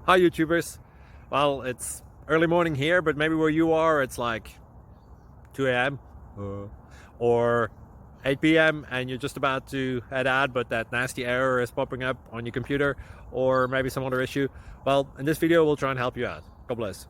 Hi YouTubers. Well, it's early morning here, but maybe where you are it's like 2 a.m. or 8 p.m. and you're just about to head out, but that nasty error is popping up on your computer, or maybe some other issue. Well, in this video we'll try and help you out. God bless.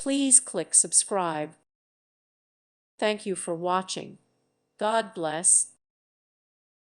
Please click subscribe. Thank you for watching. God bless.